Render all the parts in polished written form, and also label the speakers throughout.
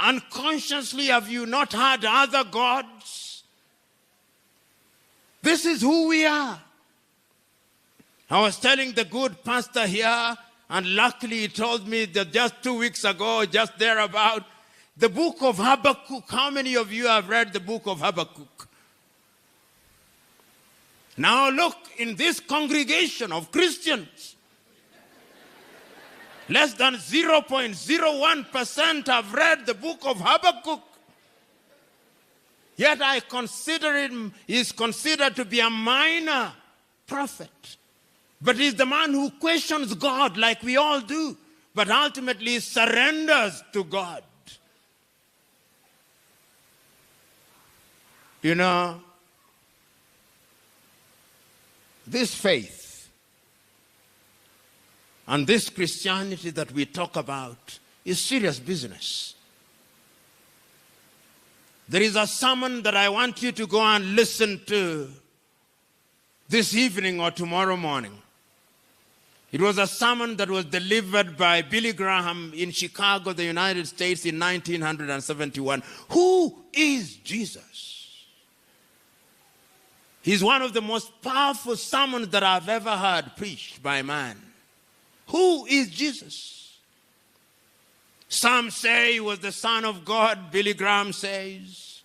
Speaker 1: Unconsciously, have you not had other gods? This is who we are. I was telling the good pastor here, and luckily he told me that just 2 weeks ago, just thereabout, the book of Habakkuk. How many of you have read the book of Habakkuk? Now look, in this congregation of Christians, less than 0.01% have read the book of Habakkuk. Yet I consider him, he is considered to be a minor prophet. But he's the man who questions God like we all do, but ultimately surrenders to God. You know, this faith and this Christianity that we talk about is serious business. There is a sermon that I want you to go and listen to this evening or tomorrow morning. It was a sermon that was delivered by Billy Graham in Chicago, the United States in 1971. Who is Jesus? He's one of the most powerful sermons that I've ever heard preached by man. Who is Jesus? Some say he was the Son of God, Billy Graham says.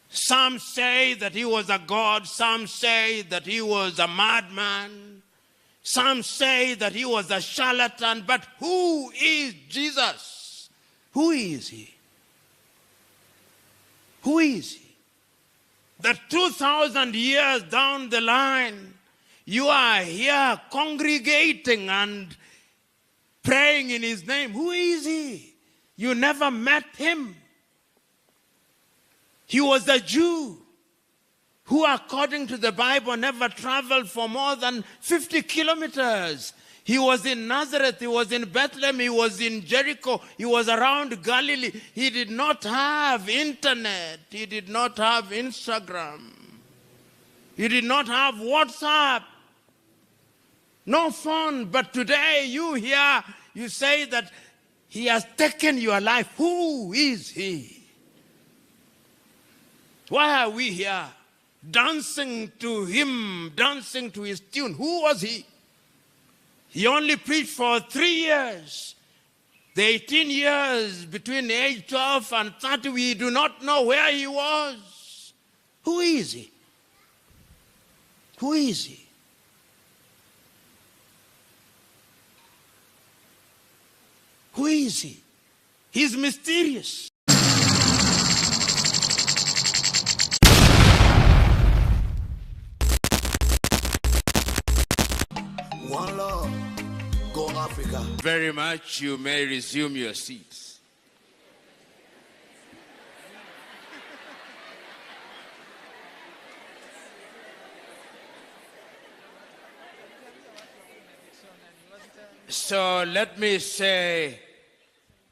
Speaker 1: Some say that he was a god. Some say that he was a madman. Some say that he was a charlatan. But who is Jesus? Who is he? Who is he? That 2,000 years down the line, you are here congregating and praying in his name. Who is he? You never met him. He was a Jew who, according to the Bible, never traveled for more than 50 kilometers. He was in Nazareth, he was in Bethlehem, he was in Jericho, he was around Galilee. He did not have internet, he did not have Instagram, he did not have WhatsApp, no phone. But today you hear, you say that he has taken your life. Who is he? Why are we here dancing to him, dancing to his tune? Who was he? He only preached for 3 years. The 18 years between age 12 and 30, we do not know where he was. Who is he? Who is he? Who is he? He's mysterious.
Speaker 2: One love, go Africa.
Speaker 1: Very much, you may resume your seats. So let me say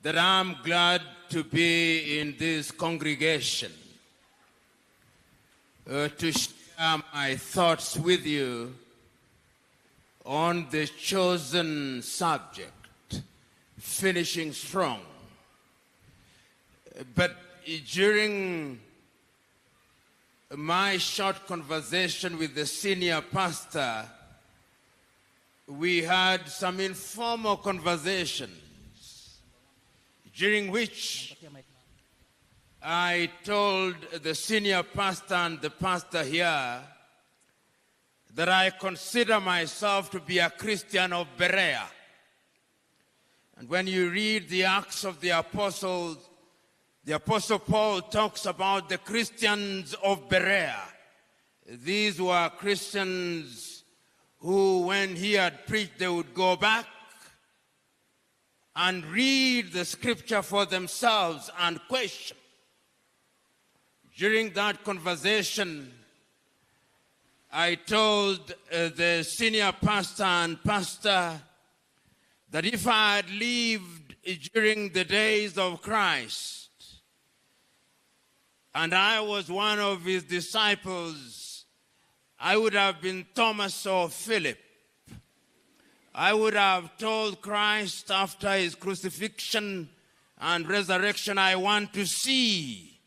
Speaker 1: that I'm glad to be in this congregation to share my thoughts with you on the chosen subject, finishing strong. But during my short conversation with the senior pastor, we had some informal conversations during which I told the senior pastor and the pastor here that I consider myself to be a Christian of Berea. And when you read the Acts of the Apostles, the Apostle Paul talks about the Christians of Berea. These were Christians who, when he had preached, they would go back and read the scripture for themselves and question. During that conversation, I told the senior pastor and pastor that if I had lived during the days of Christ and I was one of his disciples, I would have been Thomas or Philip. I would have told Christ after his crucifixion and resurrection I want to see.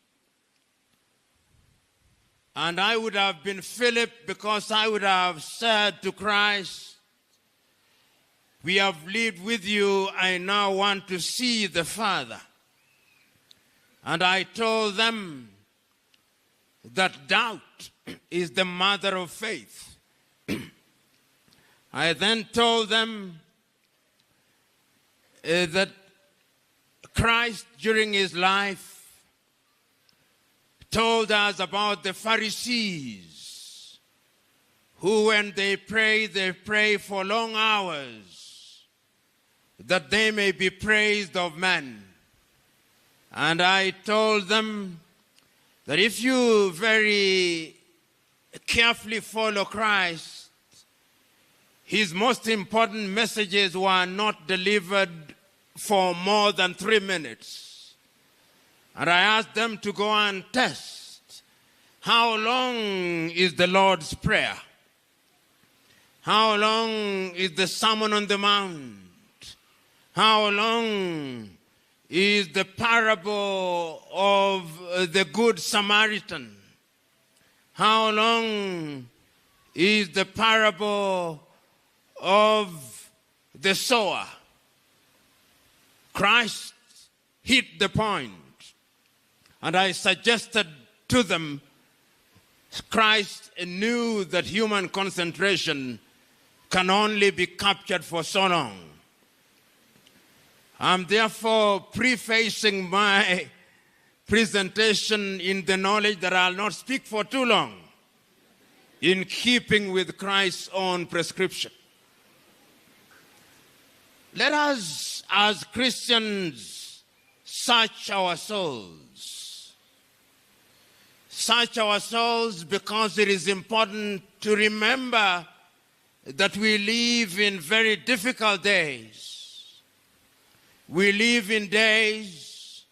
Speaker 1: And I would have been Philip, because I would have said to Christ, we have lived with you, I now want to see the Father. And I told them that doubt is the mother of faith. I then told them that Christ during his life told us about the Pharisees who, when they pray for long hours, that they may be praised of men. And I told them that if you very carefully follow Christ, his most important messages were not delivered for more than 3 minutes. And I asked them to go and test. How long is the Lord's Prayer? How long is the Sermon on the Mount? How long is the parable of the Good Samaritan? How long is the parable of the sower? Christ hit the point. And I suggested to them, Christ knew that human concentration can only be captured for so long. I'm therefore prefacing my presentation in the knowledge that I'll not speak for too long, in keeping with Christ's own prescription. Let us, as Christians, search our souls. Search our souls, because it is important to remember that we live in very difficult days. We live in days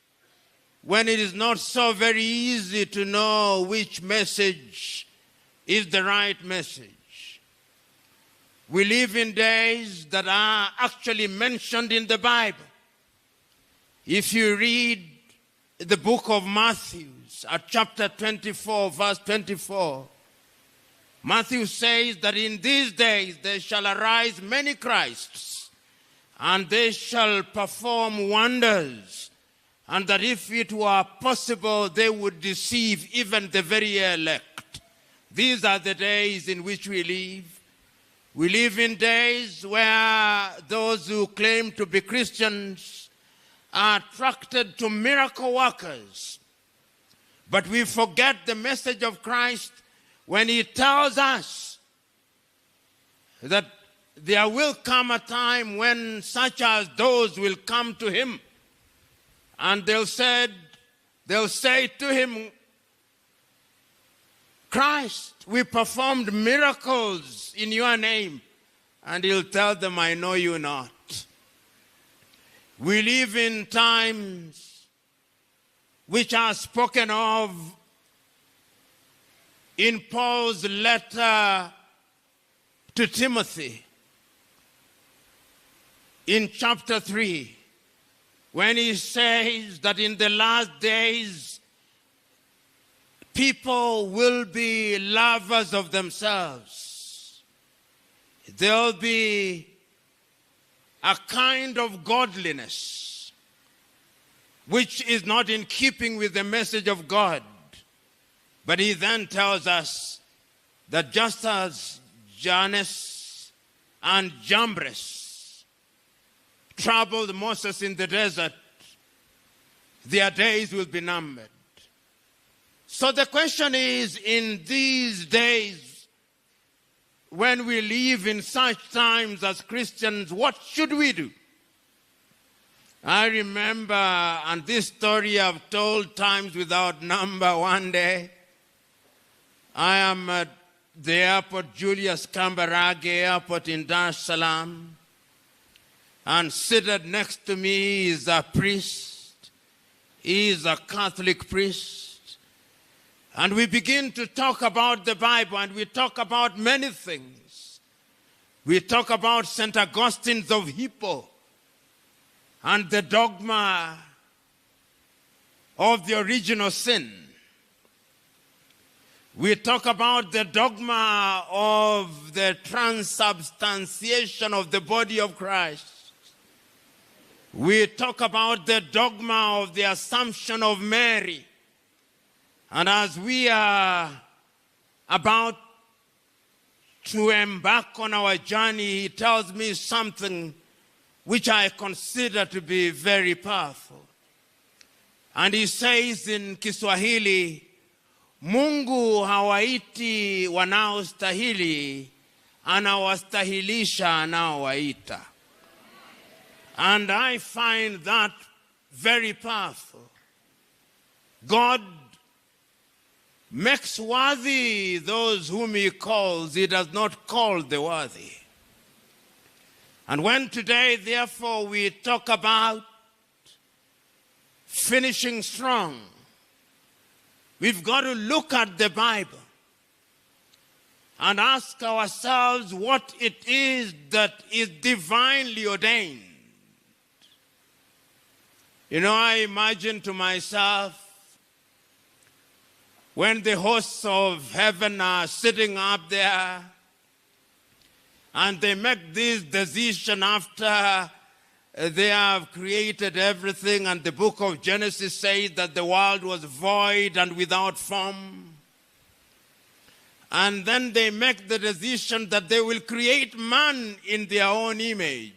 Speaker 1: when it is not so very easy to know which message is the right message. We live in days that are actually mentioned in the Bible. If you read the book of Matthew, at chapter 24, verse 24, Matthew says that in these days there shall arise many Christs, and they shall perform wonders, and that if it were possible, they would deceive even the very elect. These are the days in which we live. We live in days where those who claim to be Christians are attracted to miracle workers. But we forget the message of Christ when he tells us that there will come a time when such as those will come to him, and they'll say to him, Christ, we performed miracles in your name. And he'll tell them, I know you not. We live in times which are spoken of in Paul's letter to Timothy in chapter 3, when he says that in the last days people will be lovers of themselves. There'll be a kind of godliness which is not in keeping with the message of God. But he then tells us that just as Jannes and Jambres troubled Moses in the desert, their days will be numbered. So the question is, in these days, when we live in such times as Christians, what should we do? I remember, and this story I've told times without number, one day, I am at the airport, Julius Kambarage Airport in Dar es Salaam, and seated next to me is a priest. He is a Catholic priest. And we begin to talk about the Bible, and we talk about many things. We talk about St. Augustine's of Hippo, and the dogma of the original sin. We talk about the dogma of the transubstantiation of the body of Christ. We talk about the dogma of the Assumption of Mary. And as we are about to embark on our journey, he tells me something which I consider to be very powerful. And he says in Kiswahili, Mungu hawaiti wanaostahili, anawastahilisha anaowaita. And I find that very powerful. God makes worthy those whom he calls. He does not call the worthy. And when today, therefore, we talk about finishing strong, we've got to look at the Bible and ask ourselves what it is that is divinely ordained. You know, I imagine to myself, when the hosts of heaven are sitting up there and they make this decision after they have created everything, and the book of Genesis says that the world was void and without form. And then they make the decision that they will create man in their own image.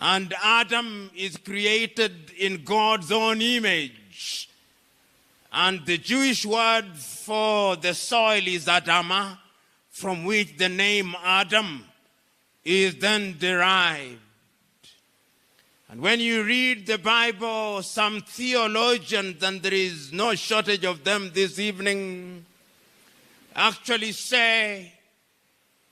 Speaker 1: And Adam is created in God's own image. And the Jewish word for the soil is Adamah, from which the name Adam is then derived. And when you read the Bible, some theologians, and there is no shortage of them this evening, actually say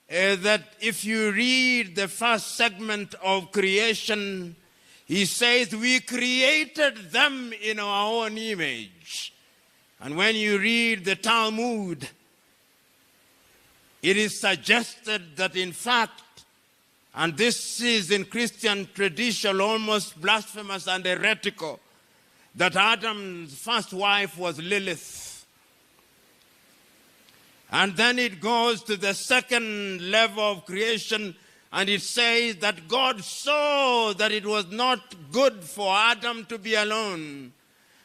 Speaker 1: that if you read the first segment of creation, he says we created them in our own image. And when you read the Talmud, it is suggested that in fact, and this is in Christian tradition almost blasphemous and heretical, that Adam's first wife was Lilith. And then it goes to the second level of creation, and it says that God saw that it was not good for Adam to be alone.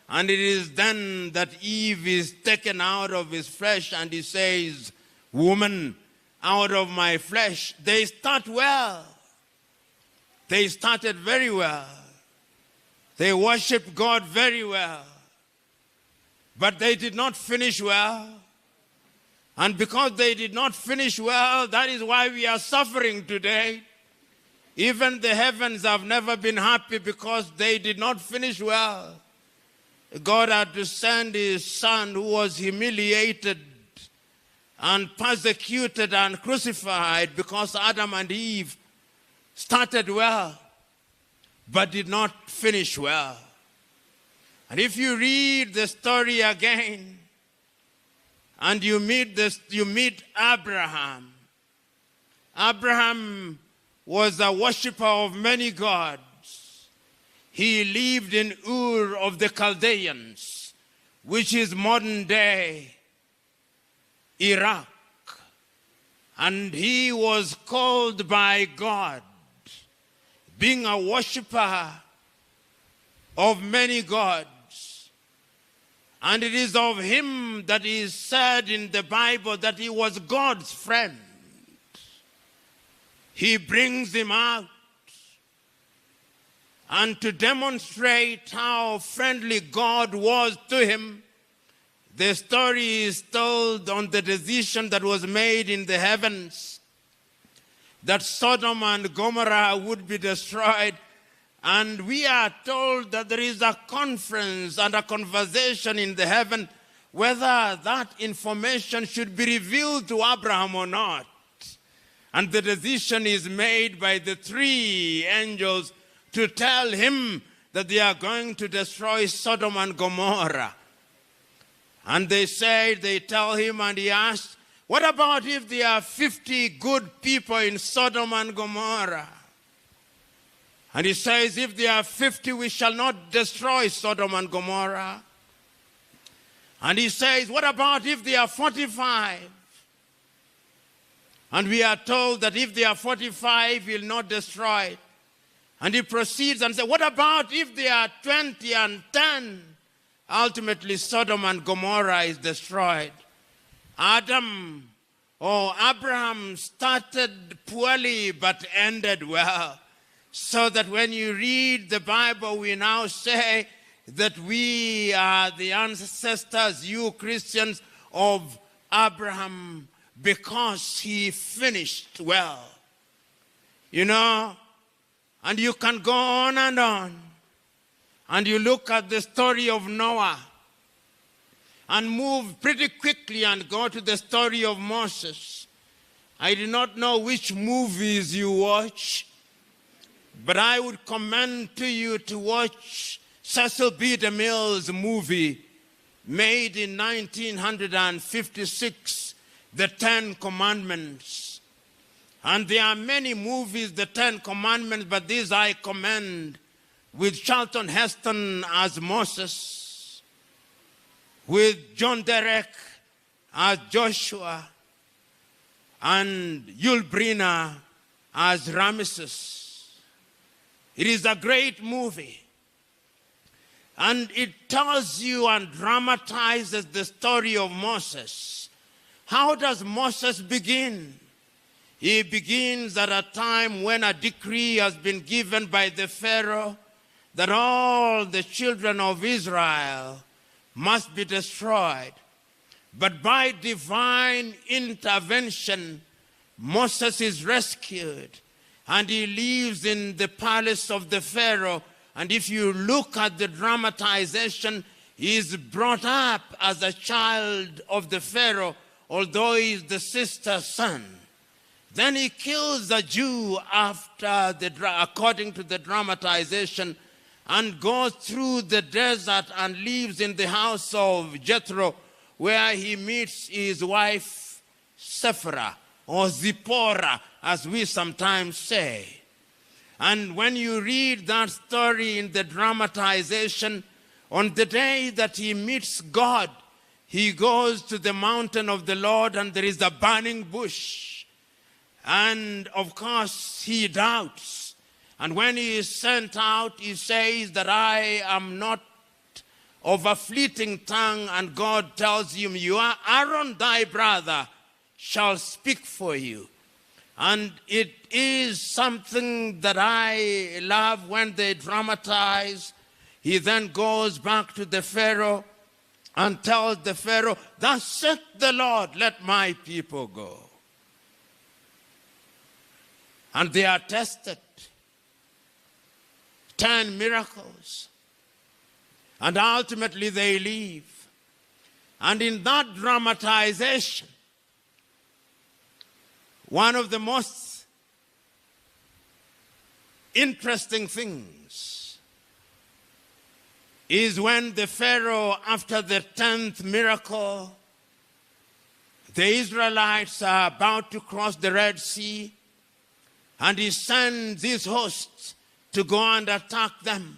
Speaker 1: And it is then that Eve is taken out of his flesh, and he says, woman, out of my flesh. They start well. They started very well. They worship God very well. But they did not finish well. And because they did not finish well, that is why we are suffering today. Even the heavens have never been happy because they did not finish well. God had to send his son, who was humiliated and persecuted and crucified because Adam and Eve started well but did not finish well. And if you read the story again and you meet Abraham. Abraham was a worshiper of many gods. He lived in Ur of the Chaldeans, which is modern day Iraq. And he was called by God, being a worshiper of many gods. And it is of him that is said in the Bible that he was God's friend. He brings him out. And to demonstrate how friendly God was to him, the story is told on the decision that was made in the heavens that Sodom and Gomorrah would be destroyed. And we are told that there is a conference and a conversation in the heaven whether that information should be revealed to Abraham or not. And the decision is made by the three angels to tell him that they are going to destroy Sodom and Gomorrah. And they tell him, and he asked, what about if there are 50 good people in Sodom and Gomorrah? And he says, if there are 50, we shall not destroy Sodom and Gomorrah. And he says, what about if there are 45? And we are told that if there are 45, he will not destroy it. And he proceeds and says, what about if there are 20 and 10? Ultimately, Sodom and Gomorrah is destroyed. Abraham started poorly but ended well. So that when you read the Bible, we now say that we are the ancestors, you Christians, of Abraham because he finished well. You know, and you can go on. And you look at the story of Noah and move pretty quickly and go to the story of Moses. I do not know which movies you watch, but I would commend to you to watch Cecil B. DeMille's movie made in 1956, The Ten Commandments. And there are many movies, The Ten Commandments, but these I commend, with Charlton Heston as Moses, with John Derek as Joshua, and Yul Brynner as Ramesses. It is a great movie. And it tells you and dramatizes the story of Moses. How does Moses begin? He begins at a time when a decree has been given by the Pharaoh that all the children of Israel must be destroyed. But by divine intervention, Moses is rescued. And he lives in the palace of the Pharaoh. And if you look at the dramatization, he is brought up as a child of the Pharaoh, although he is the sister's son. Then he kills a Jew according to the dramatization, and goes through the desert and lives in the house of Jethro, where he meets his wife Sephora, or Zipporah, as we sometimes say. And when you read that story in the dramatization, on the day that he meets God, he goes to the mountain of the Lord and there is a burning bush. And of course, he doubts. And when he is sent out, he says that I am not of a fleeting tongue. And God tells him, you are Aaron, thy brother, shall speak for you. And it is something that I love when they dramatize. He then goes back to the Pharaoh and tells the Pharaoh, thus saith the Lord, let my people go. And they are tested. 10 miracles. And ultimately they leave. And in that dramatization, one of the most interesting things is when the Pharaoh, after the 10th miracle, the Israelites are about to cross the Red Sea, and he sends his hosts to go and attack them.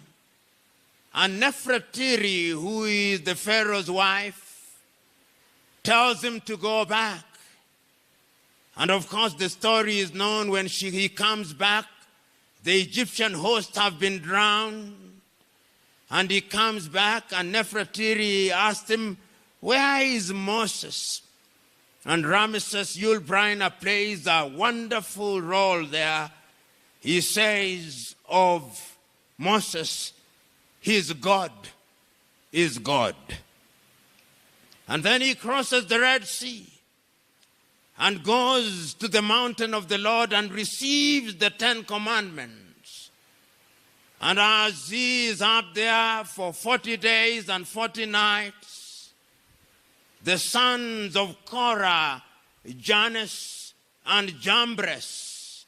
Speaker 1: And Nefertiti, who is the Pharaoh's wife, tells him to go back. And of course, the story is known. When he comes back, the Egyptian hosts have been drowned. And he comes back, and Nefertiti asked him, where is Moses? And Ramesses Yul Brynner plays a wonderful role there. He says of Moses, his God is God. And then he crosses the Red Sea and goes to the mountain of the Lord and receives the 10 commandments. And as he is up there for 40 days and 40 nights, the sons of Korah, Jannes and Jambres,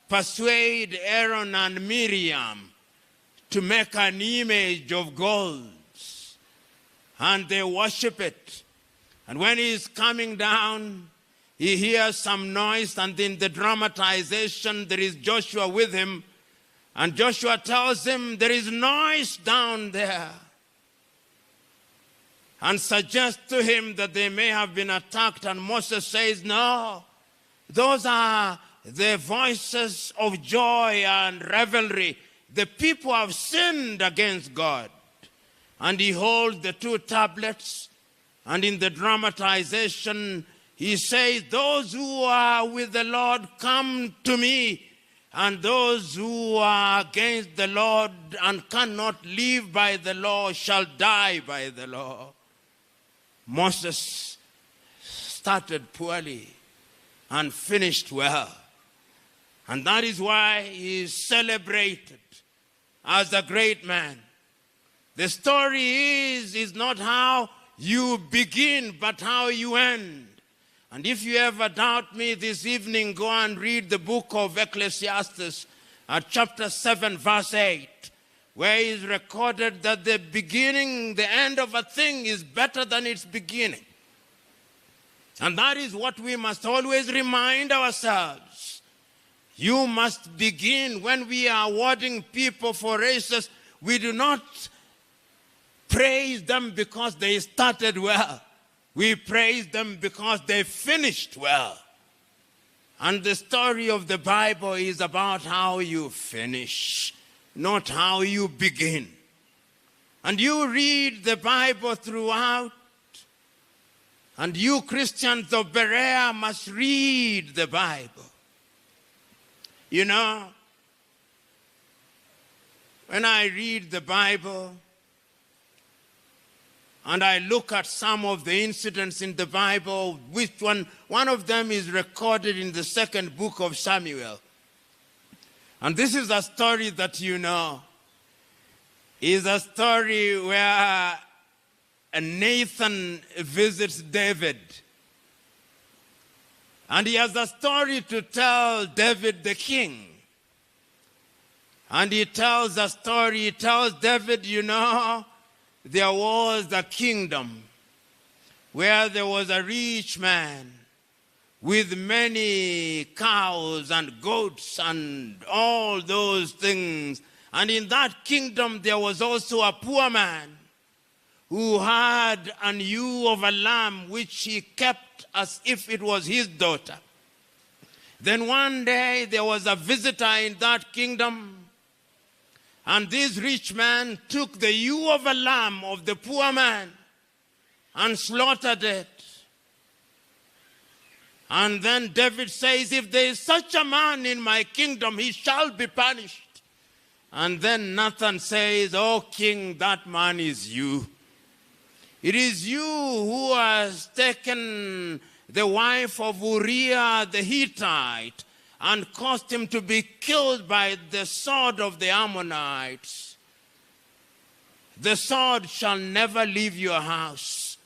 Speaker 1: persuade Aaron and Miriam to make an image of gold. And they worship it. And when he is coming down, he hears some noise, and in the dramatization, there is Joshua with him. And Joshua tells him there is noise down there, and suggests to him that they may have been attacked. And Moses says, no, those are the voices of joy and revelry. The people have sinned against God. And he holds the two tablets, and in the dramatization, he says, those who are with the Lord, come to me. And those who are against the Lord and cannot live by the law shall die by the law. Moses started poorly and finished well. And that is why he is celebrated as a great man. The story is not how you begin, but how you end. And if you ever doubt me this evening, go and read the book of Ecclesiastes at chapter 7, verse 8, where it is recorded that the beginning, the end of a thing is better than its beginning. And that is what we must always remind ourselves. You must begin. When we are awarding people for races, we do not praise them because they started well. We praise them because they finished well. And the story of the Bible is about how you finish, not how you begin. And you read the Bible throughout, and you Christians of Berea must read the Bible. You know, when I read the Bible, and I look at some of the incidents in the Bible, which one of them is recorded in the second book of Samuel. And this is a story that you know. It's a story where Nathan visits David. And he has a story to tell David the king. And he tells a story, he tells David, you know, there was a kingdom where there was a rich man with many cows and goats and all those things. And in that kingdom there was also a poor man who had an ewe of a lamb which he kept as if it was his daughter. Then one day there was a visitor in that kingdom, and this rich man took the ewe of a lamb of the poor man and slaughtered it. And then David says, if there is such a man in my kingdom, he shall be punished. And then Nathan says, oh king, that man is you. It is you who has taken the wife of Uriah the Hittite and caused him to be killed by the sword of the Ammonites. The sword shall never leave your house.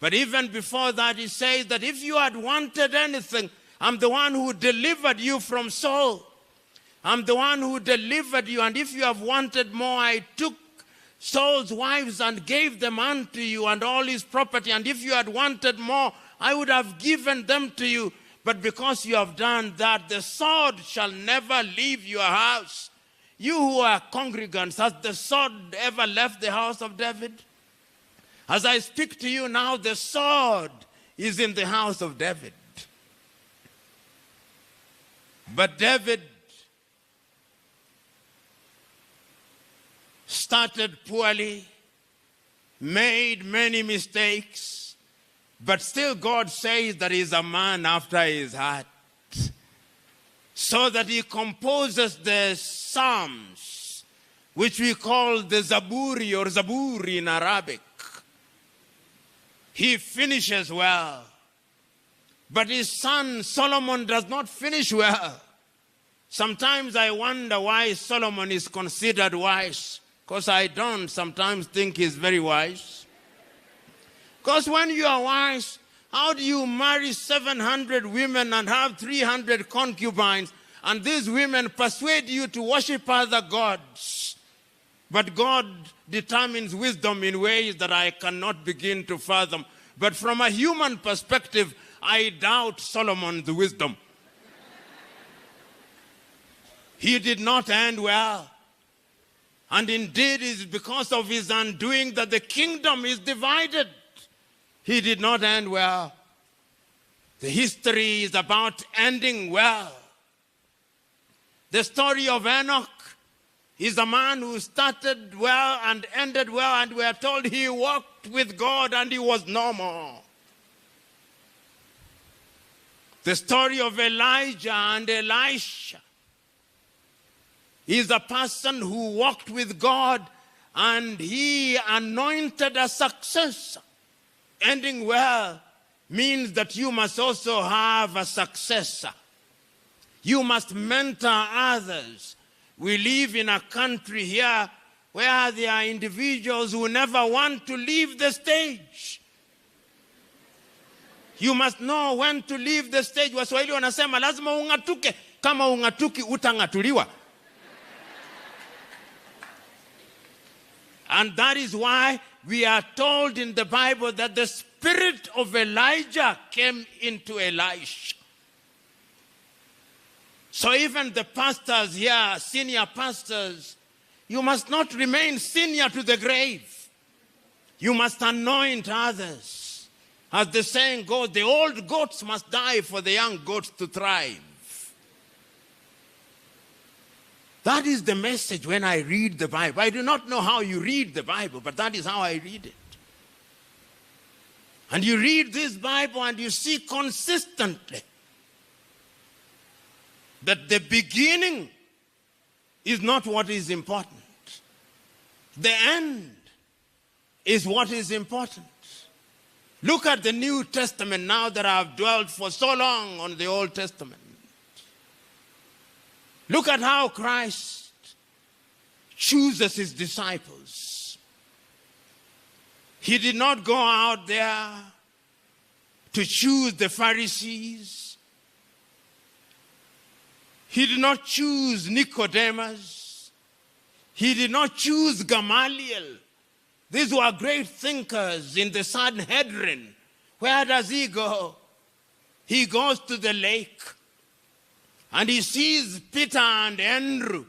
Speaker 1: But even before that, he says that if you had wanted anything, I'm the one who delivered you from Saul. I'm the one who delivered you. And if you have wanted more, I took Saul's wives and gave them unto you and all his property. And if you had wanted more, I would have given them to you. But because you have done that, the sword shall never leave your house. You who are congregants, has the sword ever left the house of David? As I speak to you now, the sword is in the house of David. But David started poorly, made many mistakes, but still God says that he's a man after his heart. So that he composes the Psalms, which we call the Zaburi or Zaburi in Arabic. He finishes well. But his son Solomon does not finish well. Sometimes I wonder why Solomon is considered wise. Because I don't sometimes think he's very wise. Because when you are wise, how do you marry 700 women and have 300 concubines, and these women persuade you to worship other gods? But God determines wisdom in ways that I cannot begin to fathom. But from a human perspective, I doubt Solomon's wisdom. He did not end well. And indeed, it is because of his undoing that the kingdom is divided. He did not end well. The history is about ending well. The story of Enoch is a man who started well and ended well, and we are told he walked with God and he was no more. The story of Elijah and Elisha is a person who walked with God and he anointed a successor. Ending well means that you must also have a successor. You must mentor others. We live in a country here where there are individuals who never want to leave the stage. You must know when to leave the stage. Waswahili wanasema lazima ungatuke, kama ungatuki utangatuliwa. And that is why we are told in the Bible that the spirit of Elijah came into Elisha. So even the pastors here, senior pastors, you must not remain senior to the grave. You must anoint others. As the saying goes, the old goats must die for the young goats to thrive. That is the message when I read the Bible. I do not know how you read the Bible, but that is how I read it. And you read this Bible and you see consistently that the beginning is not what is important. The end is what is important. Look at the New Testament now that I have dwelt for so long on the Old Testament. Look at how Christ chooses his disciples. He did not go out there to choose the Pharisees. He did not choose Nicodemus. He did not choose Gamaliel. These were great thinkers in the Sanhedrin. Where does he go? He goes to the lake. And he sees Peter and Andrew,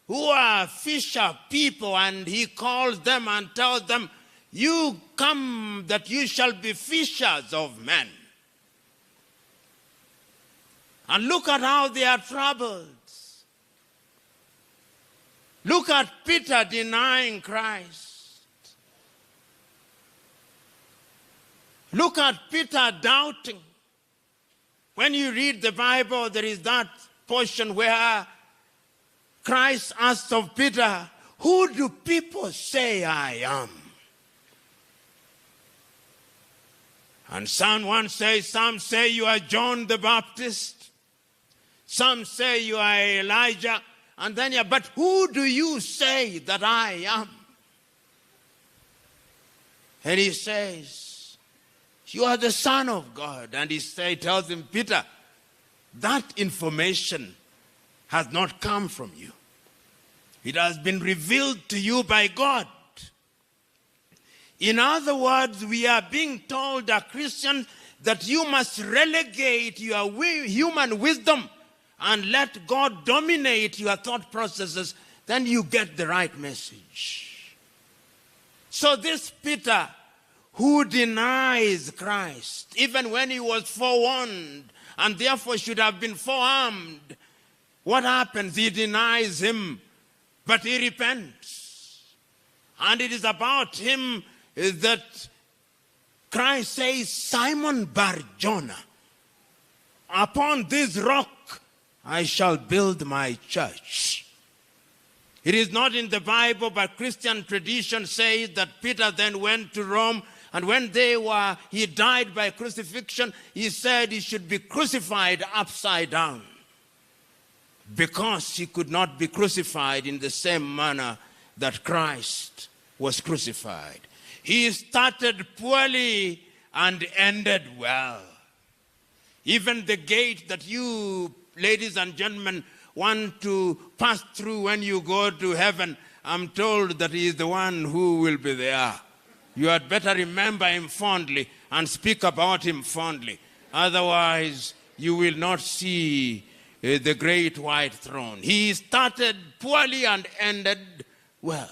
Speaker 1: who are fisher people, and he calls them and tells them, you come that you shall be fishers of men. And look at how they are troubled. Look at Peter denying Christ. Look at Peter doubting. When you read the Bible, there is that portion where Christ asks of Peter, who do people say I am? And some say you are John the Baptist. Some say you are Elijah. And then, but who do you say that I am? And he says, you are the Son of God. And he tells him, Peter, that information has not come from you. It has been revealed to you by God. In other words, we are being told, as Christians, that you must relegate your human wisdom and let God dominate your thought processes. Then you get the right message. So this Peter, who denies Christ, even when he was forewarned and therefore should have been forearmed, what happens? He denies him, but he repents. And it is about him that Christ says, Simon Bar-Jonah, upon this rock I shall build my church. It is not in the Bible, but Christian tradition says that Peter then went to Rome, and when he died by crucifixion, he said he should be crucified upside down, because he could not be crucified in the same manner that Christ was crucified. He started poorly and ended well. Even the gate that you, ladies and gentlemen, want to pass through when you go to heaven, I'm told that he is the one who will be there. You had better remember him fondly and speak about him fondly. Otherwise, you will not see the great white throne. He started poorly and ended well.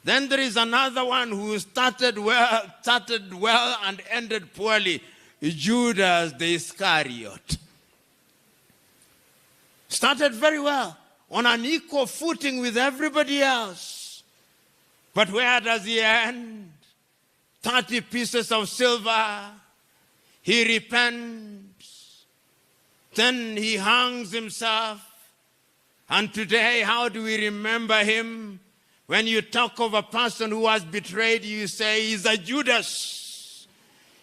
Speaker 1: Then there is another one who started well and ended poorly, Judas the Iscariot. Started very well, on an equal footing with everybody else. But where does he end? 30 pieces of silver. He repents. Then he hangs himself. And today, how do we remember him? When you talk of a person who has betrayed you, say he's a Judas.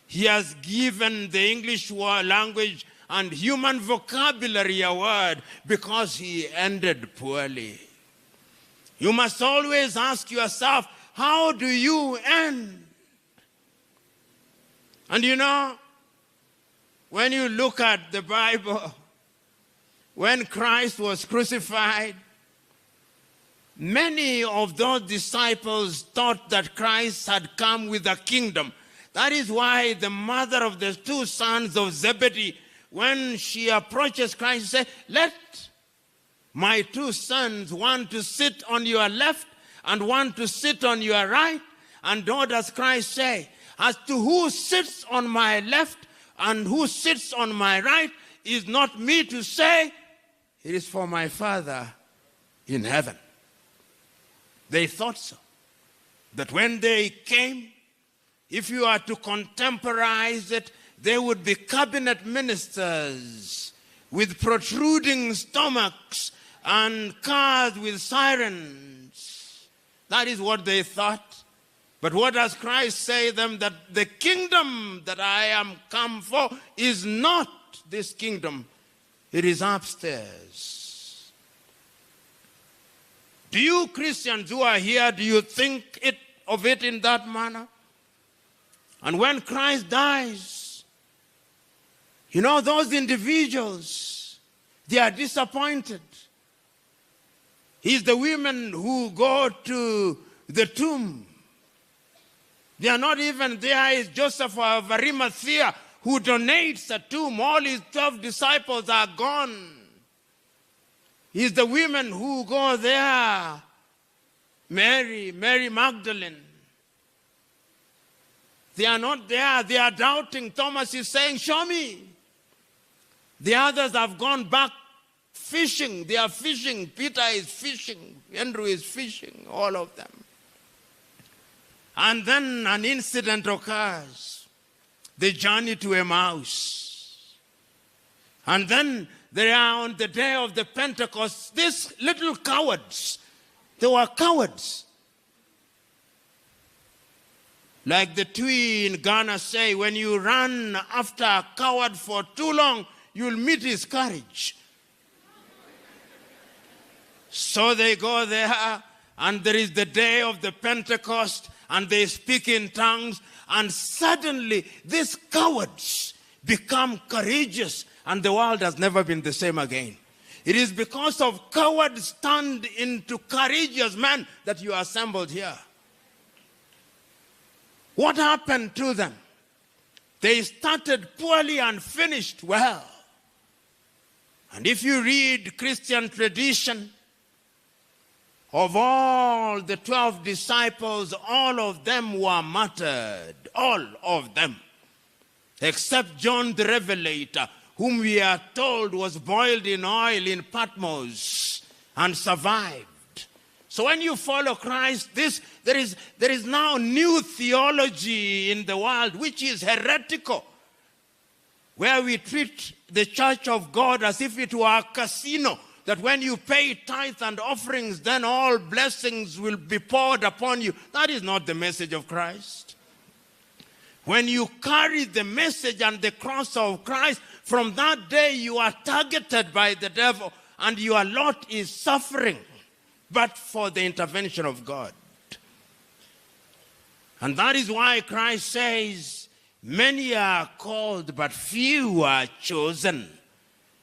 Speaker 1: He has given the English language and human vocabulary a word because he ended poorly. You must always ask yourself, how do you end? And you know, when you look at the Bible, when Christ was crucified, many of those disciples thought that Christ had come with a kingdom. That is why the mother of the two sons of Zebedee, when she approaches Christ, says, let my two sons, one to sit on your left and one to sit on your right. And what does Christ say? As to who sits on my left and who sits on my right is not me to say, it is for my Father in heaven. They thought so. That when they came, if you are to contemporize it, they would be cabinet ministers with protruding stomachs and cars with sirens. That is what they thought. But what does Christ say to them? That the kingdom that I am come for is not this kingdom. It is upstairs. Do you Christians who are here, do you think of it in that manner? And when Christ dies, you know, those individuals, they are disappointed. It's the women who go to the tomb. They are not even there. It's Joseph of Arimathea who donates a tomb. All his 12 disciples are gone. It's the women who go there. Mary Magdalene. They are not there. They are doubting. Thomas is saying, show me. The others have gone back fishing. They are fishing. Peter is fishing. Andrew is fishing. All of them. And then an incident occurs. The journey to Emmaus. And then they are on the day of the Pentecost. These little cowards. They were cowards. Like the Twi in Ghana say, when you run after a coward for too long, you'll meet his courage. So they go there, and there is the day of the Pentecost, and they speak in tongues, and suddenly these cowards become courageous, and the world has never been the same again. It is because of cowards turned into courageous men that you are assembled here. What happened to them? They started poorly and finished well. And if you read Christian tradition, of all the 12 disciples, all of them were martyred. All of them. Except John the Revelator, whom we are told was boiled in oil in Patmos and survived. So when you follow Christ, there is now new theology in the world which is heretical, where we treat the church of God as if it were a casino, that when you pay tithe and offerings, then all blessings will be poured upon you. That is not the message of Christ. When you carry the message and the cross of Christ, from that day you are targeted by the devil and your lot is suffering, but for the intervention of God. And that is why Christ says, many are called, but few are chosen.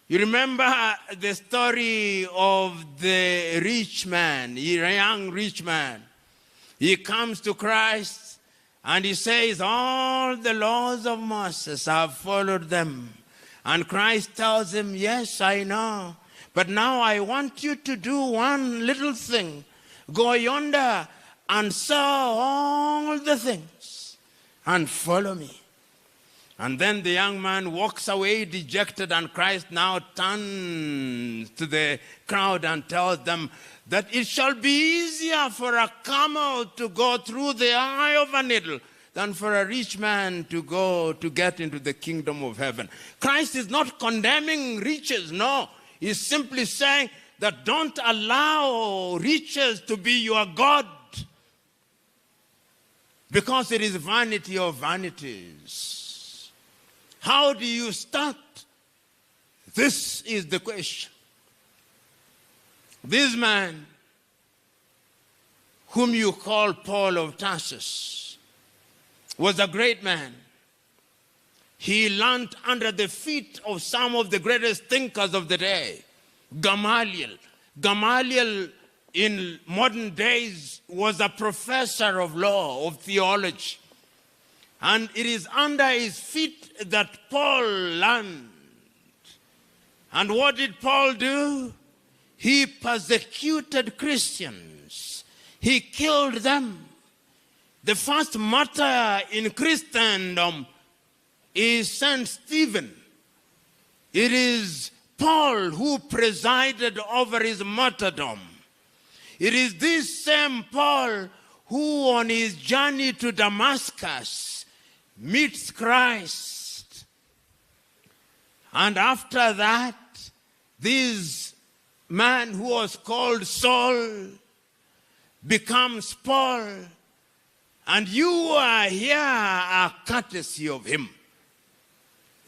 Speaker 1: You remember the story of the rich man, a young rich man. He comes to Christ and he says, all the laws of Moses, I have followed them. And Christ tells him, yes, I know. But now I want you to do one little thing. Go yonder and sell all the things and follow me. And then the young man walks away dejected, and Christ now turns to the crowd and tells them that it shall be easier for a camel to go through the eye of a needle than for a rich man to get into the kingdom of heaven. Christ is not condemning riches, no. He's simply saying that don't allow riches to be your God, because it is vanity of vanities. How do you start? This is the question. This man, whom you call Paul of Tarsus, was a great man. He learned under the feet of some of the greatest thinkers of the day. Gamaliel. Gamaliel in modern days was a professor of law, of theology. And it is under his feet that Paul learned. And what did Paul do? He persecuted Christians. He killed them. The first martyr in Christendom is Saint Stephen. It is Paul who presided over his martyrdom. It is this same Paul who on his journey to Damascus meets Christ. And after that, this man who was called Saul becomes Paul. And you are here are courtesy of him.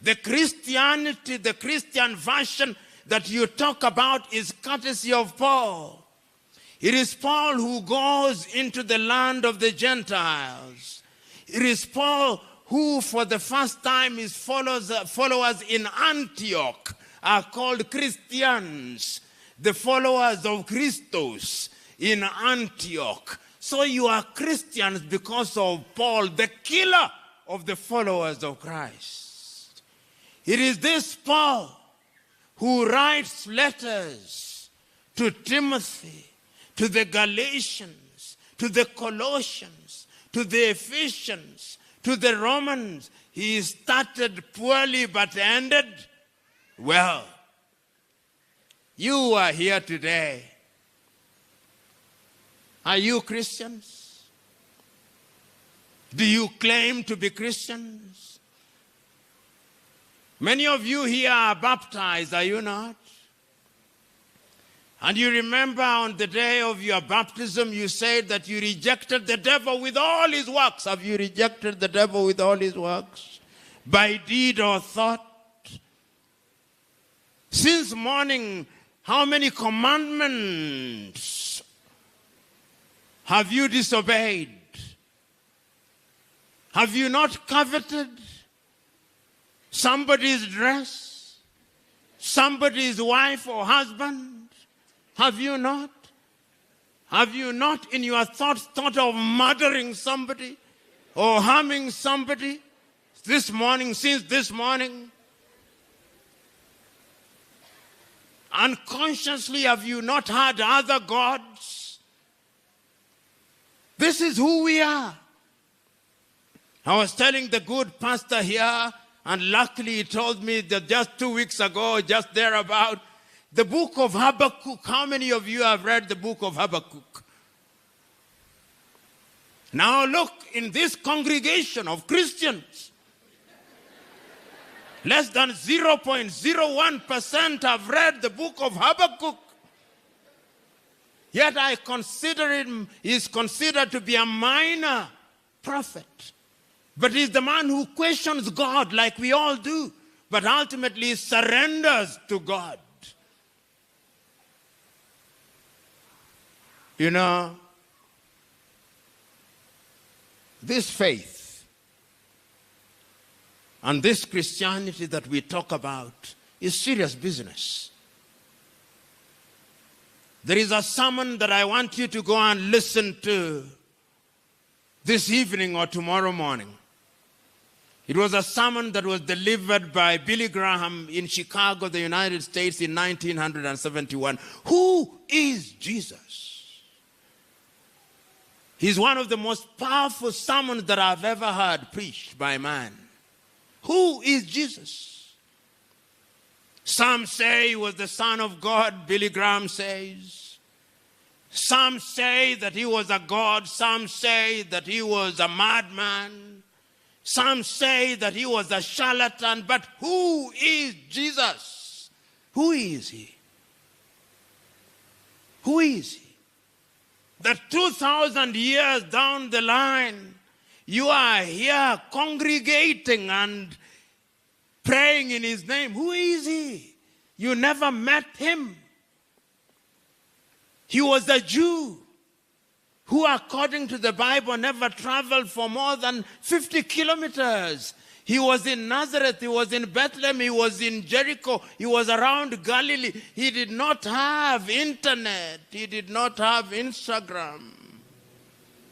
Speaker 1: The Christianity, the Christian version that you talk about is courtesy of Paul. It is Paul who goes into the land of the Gentiles. It is Paul who for the first time his followers in Antioch are called Christians, the followers of Christos in Antioch. So you are Christians because of Paul, the killer of the followers of Christ. It is this Paul who writes letters to Timothy, to the Galatians, to the Colossians, to the Ephesians, to the Romans. He started poorly but ended well. You are here today. Are you Christians? Do you claim to be Christians? Many of you here are baptized, are you not? And you remember on the day of your baptism, you said that you rejected the devil with all his works. Have you rejected the devil with all his works? By deed or thought? Since morning, how many commandments have you disobeyed? Have you not coveted somebody's dress? Somebody's wife or husband? Have you not? Have you not in your thoughts thought of murdering somebody or harming somebody this morning, since this morning? Unconsciously, have you not had other gods? This is who we are. I was telling the good pastor here, and luckily he told me that just 2 weeks ago, just thereabout, the book of Habakkuk. How many of you have read the book of Habakkuk? Now look, in this congregation of Christians, less than 0.01% have read the book of Habakkuk. Yet I consider him, he is considered to be a minor prophet. But he's the man who questions God like we all do, but ultimately surrenders to God. You know, this faith and this Christianity that we talk about is serious business. There is a sermon that I want you to go and listen to this evening or tomorrow morning. It was a sermon that was delivered by Billy Graham in Chicago, the United States in 1971. Who is Jesus? He's one of the most powerful sermons that I've ever heard preached by man. Who is Jesus? Some say he was the Son of God, Billy Graham says. Some say that he was a god. Some say that he was a madman. Some say that he was a charlatan. But who is Jesus? Who is he? Who is he? That 2,000 years down the line, you are here congregating and praying in his name. Who is he? You never met him. He was a Jew who, according to the Bible, never traveled for more than 50 kilometers. He was in Nazareth, he was in Bethlehem, he was in Jericho, he was around Galilee. He did not have internet, he did not have Instagram,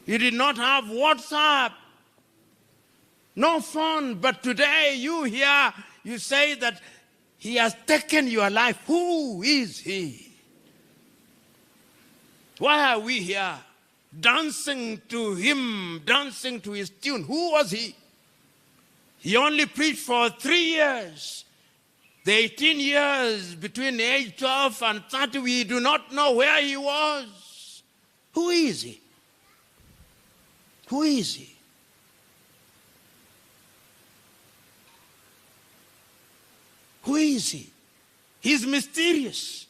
Speaker 1: he did not have WhatsApp, no phone. But today you hear, you say that he has taken your life. Who is he? Why are we here dancing to him, dancing to his tune? Who was he? He only preached for 3 years. The 18 years between age 12 and 30, we do not know where he was. Who is he? Who is he? Who is he? He's mysterious.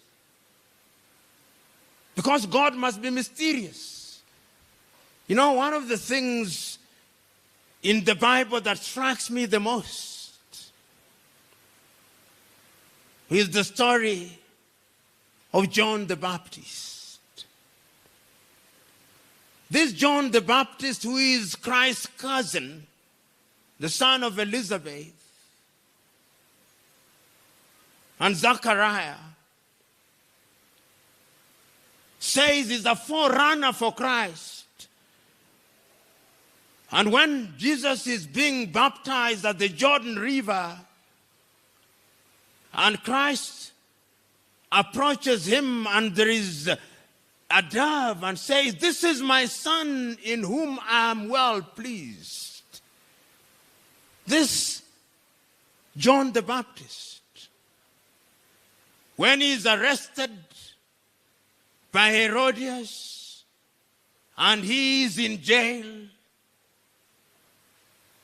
Speaker 1: Because God must be mysterious. You know, one of the things in the Bible that strikes me the most is the story of John the Baptist. This John the Baptist, who is Christ's cousin, the son of Elizabeth, and Zachariah, says he's a forerunner for Christ. And when Jesus is being baptized at the Jordan River, and Christ approaches him, and there is a dove, and says, "This is my son in whom I am well pleased." This John the Baptist, when he is arrested by Herodias and he is in jail,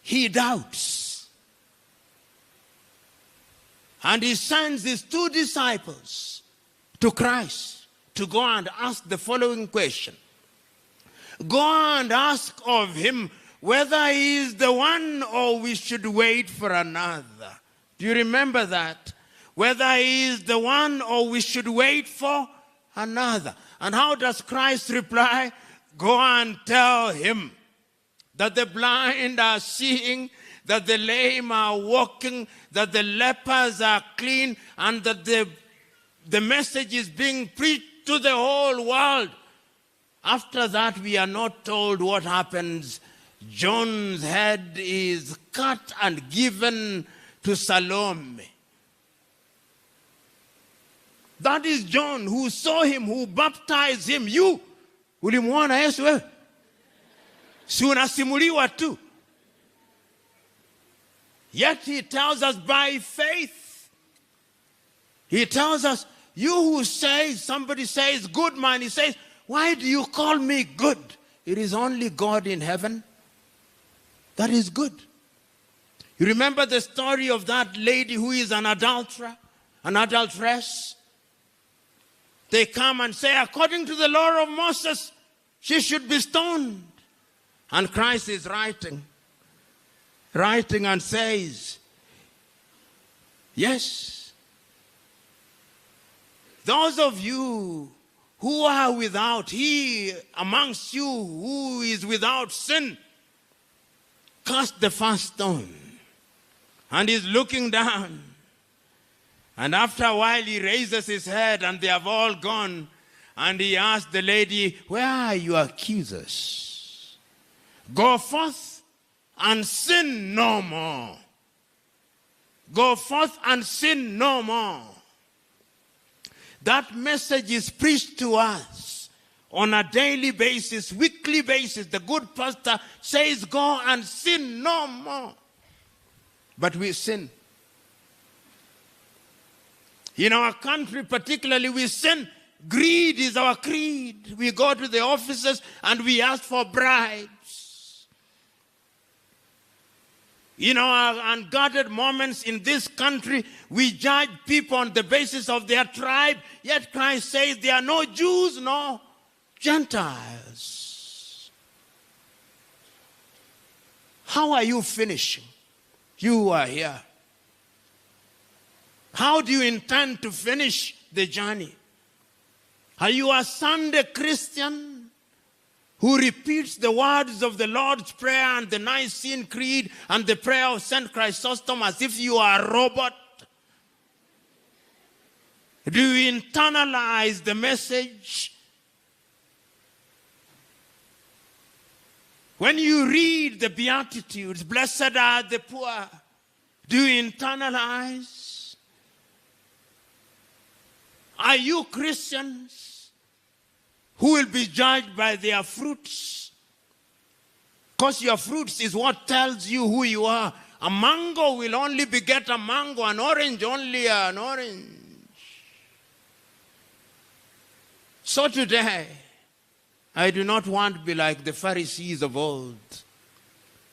Speaker 1: he doubts. And he sends his 2 disciples to Christ to go and ask the following question. Go and ask of him whether he is the one or we should wait for another. Do you remember that? Whether he is the one or we should wait for another. And how does Christ reply? Go and tell him that the blind are seeing, that the lame are walking, that the lepers are clean, and that the message is being preached to the whole world. After that, we are not told what happens. John's head is cut and given to Salome. That is John, who saw him, who baptized him. You, ulimwona Yesu wewe? Si unasimuliwa tu. Yet he tells us by faith. He tells us, you who say, somebody says, good man, he says, why do you call me good? It is only God in heaven that is good. You remember the story of that lady who is an adulterer, an adulteress? They come and say, according to the law of Moses, she should be stoned. And Christ is writing and says, yes, those of you who are without, he amongst you who is without sin, cast the first stone. And he's looking down. And after a while he raises his head and they have all gone. And he asks the lady, where are your accusers? Go forth and sin no more. Go forth and sin no more. That message is preached to us on a daily basis, weekly basis, the good pastor says, go and sin no more. But we sin. In our country particularly, we sin. Greed is our creed. We go to the offices and we ask for bribes. In our unguarded moments in this country, we judge people on the basis of their tribe. Yet Christ says there are no Jews, no Gentiles. How are you finishing? You are here. How do you intend to finish the journey? Are you a Sunday Christian who repeats the words of the Lord's Prayer and the Nicene Creed and the prayer of St. Chrysostom as if you are a robot? Do you internalize the message? When you read the Beatitudes, blessed are the poor, do you internalize? Are you Christians who will be judged by their fruits? Because your fruits is what tells you who you are. A mango will only beget a mango, an orange only an orange. So today, I do not want to be like the Pharisees of old,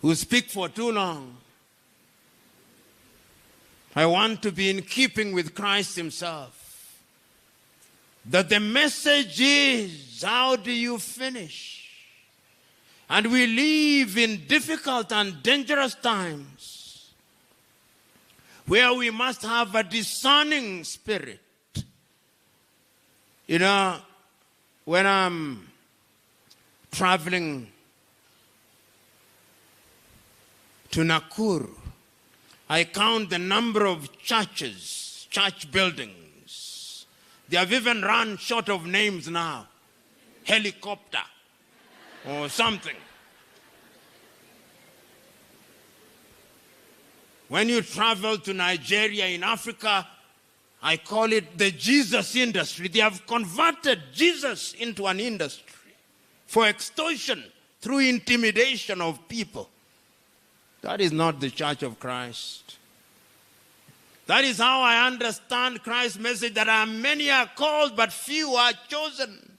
Speaker 1: who speak for too long. I want to be in keeping with Christ himself. That the message is, how do you finish? And we live in difficult and dangerous times where we must have a discerning spirit. When I'm traveling to Nakuru, I count the number of churches, church buildings. They have even run short of names now. Helicopter or something. When you travel to Nigeria in Africa, I call it the Jesus industry. They have converted Jesus into an industry for extortion through intimidation of people. That is not the Church of Christ. That is how I understand Christ's message, that many are called, but few are chosen.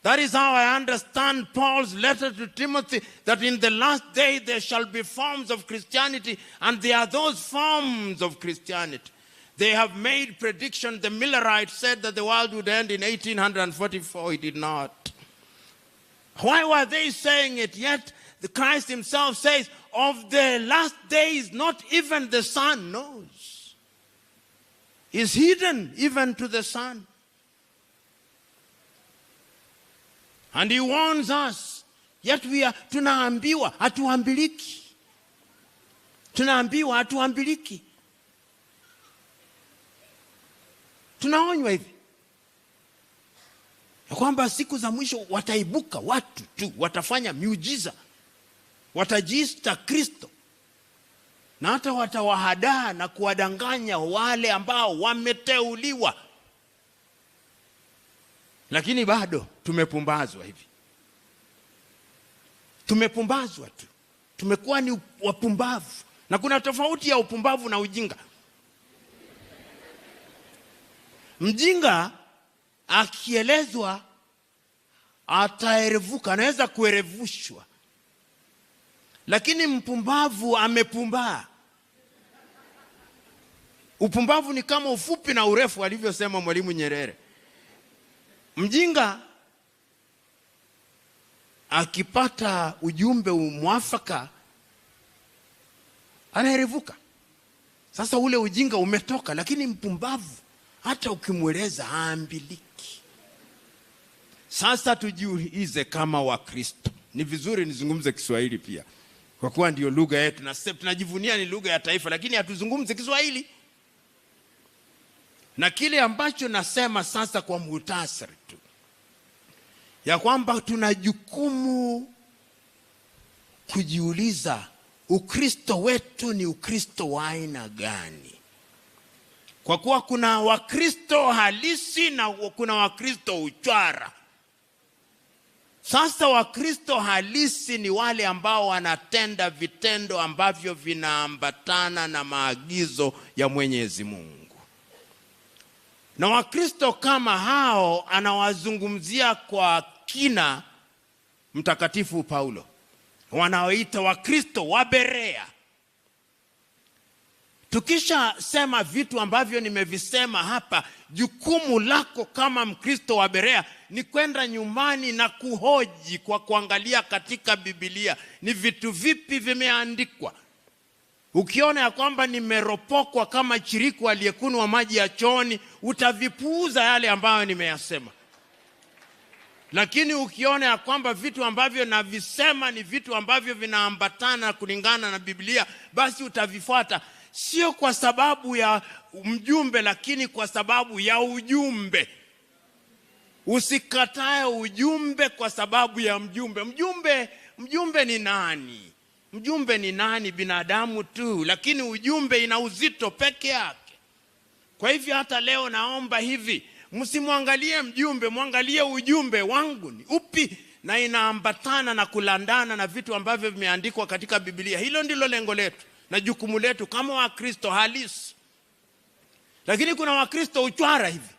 Speaker 1: That is how I understand Paul's letter to Timothy, that in the last day there shall be forms of Christianity, and there are those forms of Christianity. They have made prediction. The Millerites said that the world would end in 1844. It did not. Why were they saying it? Yet the Christ himself says, of the last days, not even the sun knows. Is hidden even to the sun. And he warns us, yet we are tunaambiwa hatuambiliki. Tunaambiwa hatuambiliki. Tunaonywa hivi ya kwamba siku za mwisho wataibuka watu tu, watafanya miujiza, watajiita Kristo, na hata watawahadaa na kuwadanganya wale ambao wameteuliwa. Lakini bado tumepumbazwa hivi. Tumepumbazwa tu. Tumekuwa ni wapumbavu. Na kuna tofauti ya upumbavu na ujinga. Mjinga akielezwa ataerevuka, anaweza kuerevushwa. Lakini mpumbavu amepumbaa. Upumbavu ni kama ufupi na urefu, alivyosema Mwalimu Nyerere. Mjinga akipata ujumbe mwafaka anaerevuka. Sasa ule ujinga umetoka, lakini mpumbavu hata ukimweleza haambiliki. Sasa tujiulize kama Wakristo. Ni vizuri nizungumze Kiswahili pia, kwa kuwa ndio lugha yetu na sisi tunajivunia ni lugha ya taifa, lakini hatuzungumze Kiswahili. Na kile ambacho nasema sasa kwa muhtasari tu, ya kwamba tuna jukumu kujiuliza, Ukristo wetu ni Ukristo wa aina gani? Kwa kuwa kuna Wakristo halisi na kuna Wakristo uchwara. Sasa Wakristo halisi ni wale ambao wanatenda vitendo ambavyo vinaambatana na maagizo ya Mwenyezi Mungu. Na Wakristo kama hao anawazungumzia kwa kina Mtakatifu Paulo, wanaoita Wakristo wa Berea. Tukisha sema vitu ambavyo nimevisema hapa, jukumu lako kama Mkristo wa Berea ni kwenda nyumbani na kuhoji kwa kuangalia katika Biblia ni vitu vipi vimeandikwa. Ukiona ya kwamba nimeropokwa kama chiriku aliyekunywa maji ya chooni, utavipuuza yale ambayo nimeyasema. Lakini ukiona ya kwamba vitu ambavyo navisema ni vitu ambavyo vinaambatana kulingana na Biblia, basi utavifuata. Sio kwa sababu ya mjumbe, lakini kwa sababu ya ujumbe. Usikatae ujumbe kwa sababu ya mjumbe. Mjumbe ni nani? Mjumbe ni nani? Binadamu tu, lakini ujumbe ina uzito peke yake. Kwa hivyo hata leo naomba hivi, msimwangalie mjumbe, mwangalie ujumbe wangu ni upi na inaambatana na kulandana na vitu ambavyo vimeandikwa katika Biblia. Hilo ndilo lengo letu na jukumu letu kama Wakristo halisi. Lakini kuna Wakristo uchwara hivi.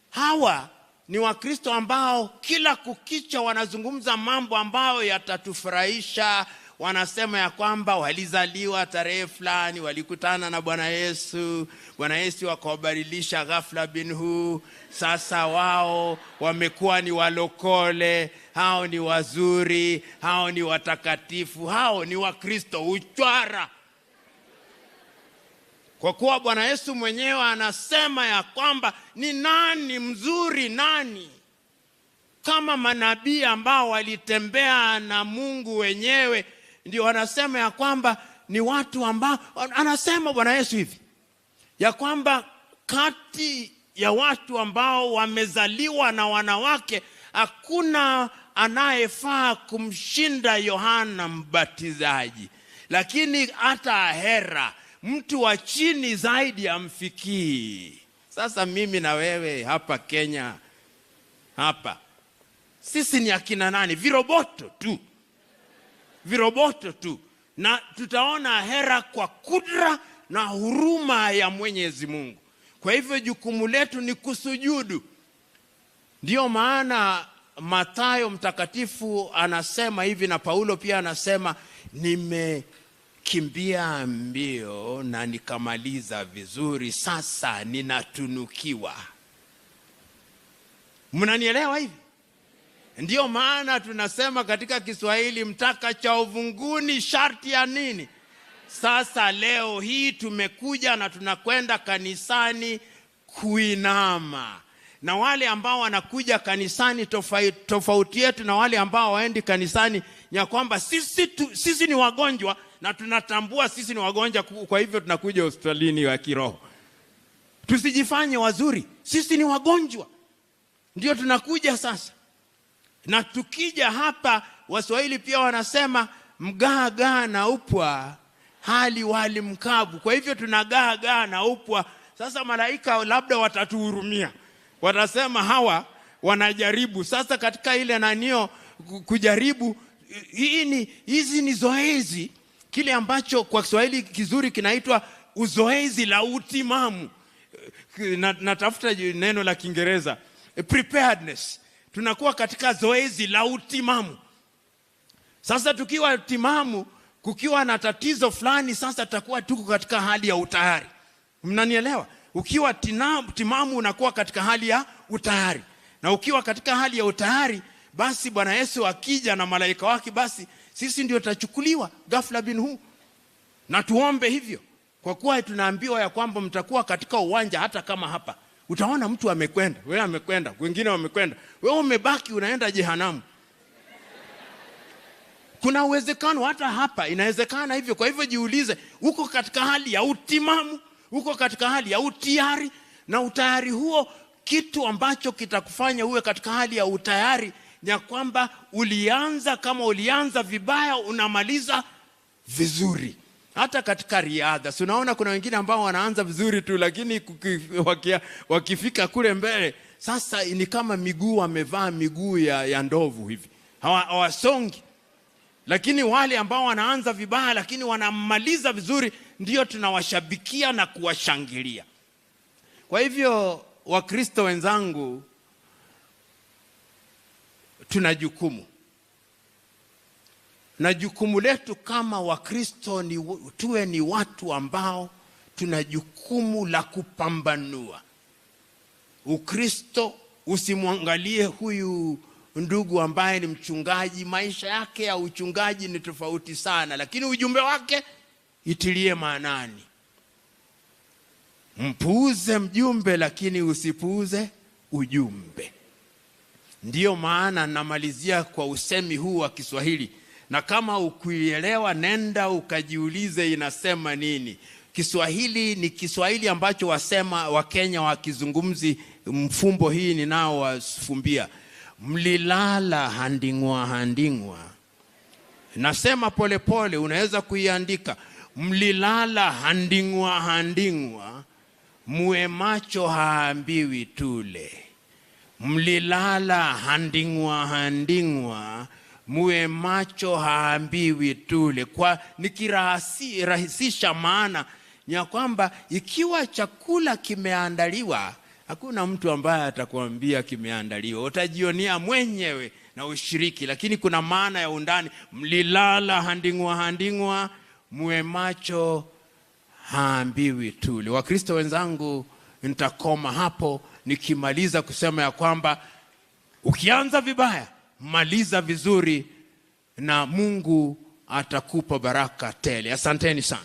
Speaker 1: Hawa ni Wakristo ambao kila kukicha wanazungumza mambo ambayo yatatufurahisha. Wanasema ya kwamba walizaliwa tarehe fulani, walikutana na Bwana Yesu, Bwana Yesu akawabadilisha ghafla binhu, sasa wao wamekuwa ni walokole, hao ni wazuri, hao ni watakatifu. Hao ni Wakristo uchwara. Kwa kuwa Bwana Yesu mwenyewe anasema ya kwamba ni nani mzuri nani? Kama manabii ambao walitembea na Mungu wenyewe, ndio wanasema ya kwamba ni watu ambao, anasema Bwana Yesu hivi ya kwamba kati ya watu ambao wamezaliwa na wanawake hakuna anayefaa kumshinda Yohana Mbatizaji, lakini hata Hera mtu wa chini zaidi amfikii. Sasa mimi na wewe hapa Kenya hapa, sisi ni akina nani? Viroboto tu. Na tutaona Hera kwa kudra na huruma ya Mwenyezi Mungu. Kwa hivyo jukumu letu ni kusujudu. Ndio maana Mathayo mtakatifu anasema hivi, na Paulo pia anasema, nimekimbia mbio na nikamaliza vizuri, sasa ninatunukiwa. Mnanielewa hivi? Ndio maana tunasema katika Kiswahili, mtaka cha uvunguni sharti ya nini? Sasa leo hii tumekuja na tunakwenda kanisani kuinama. Na wale ambao wanakuja kanisani, tofauti yetu na wale ambao waendi kanisani ya kwamba sisi ni wagonjwa na tunatambua sisi ni wagonjwa, kwa hivyo tunakuja hospitalini wa kiroho. Tusijifanye wazuri, sisi ni wagonjwa ndio tunakuja sasa. Na tukija hapa, Waswahili pia wanasema mgaa na upwa hali wali mkavu. Kwa hivyo tunagaa na upwa. Sasa malaika labda watatuhurumia, watasema hawa wanajaribu. Sasa katika ile nanio kujaribu, hizi ni zoezi, kile ambacho kwa Kiswahili kizuri kinaitwa uzoezi la utimamu. Natafuta neno la Kiingereza, preparedness. Tunakuwa katika zoezi la utimamu. Sasa tukiwa timamu, kukiwa na tatizo fulani, sasa tutakuwa tuko katika hali ya utayari. Mnanielewa? Ukiwa timamu unakuwa katika hali ya utayari. Na ukiwa katika hali ya utayari, basi Bwana Yesu akija na malaika wake, basi sisi ndio tutachukuliwa ghafla binhu. Na tuombe hivyo, kwa kuwa tunaambiwa ya kwamba mtakuwa katika uwanja. Hata kama hapa utaona mtu amekwenda, wewe amekwenda, wengine wamekwenda, wewe umebaki unaenda jehanamu. Kuna uwezekano hata hapa inawezekana hivyo. Kwa hivyo jiulize, uko katika hali ya utimamu, uko katika hali ya utayari? Na utayari huo, kitu ambacho kitakufanya uwe katika hali ya utayari ni kwamba kama ulianza vibaya unamaliza vizuri. Hata katika riadha, unaona kuna wengine ambao wanaanza vizuri tu, lakini wakifika kule mbele, sasa ni kama miguu wamevaa miguu ya ndovu hivi. hawasongi. Lakini wale ambao wanaanza vibaya lakini wanamaliza vizuri, ndio tunawashabikia na kuwashangilia. Kwa hivyo Wakristo wenzangu, tuna jukumu. Na jukumu letu kama Wakristo tuwe ni watu ambao tuna jukumu la kupambanua Ukristo. Usimwangalie huyu ndugu ambaye ni mchungaji, maisha yake ya uchungaji ni tofauti sana, lakini ujumbe wake itilie maanani. Mpuuze mjumbe lakini usipuuze ujumbe. Ndiyo maana namalizia kwa usemi huu wa Kiswahili, na kama ukuielewa nenda ukajiulize inasema nini. Kiswahili ni Kiswahili ambacho wasema Wakenya wakizungumzi mfumbo hii ninao wafumbia. Mlilala handingwa handingwa. Nasema pole pole, unaweza kuiandika. Mlilala handingwa handingwa, muwe macho haambiwi tule. Mlilala handingwa handingwa, muwe macho haambiwi tule. Kwa nikirahisisha maana ya kwamba ikiwa chakula kimeandaliwa, hakuna mtu ambaye atakwambia kimeandaliwa, utajionea mwenyewe na ushiriki. Lakini kuna maana ya undani. Mlilala handingwa handingwa, muwe macho haambiwi tule. Wakristo wenzangu, nitakoma hapo nikimaliza kusema ya kwamba ukianza vibaya, maliza vizuri na Mungu atakupa baraka tele. Asanteni sana.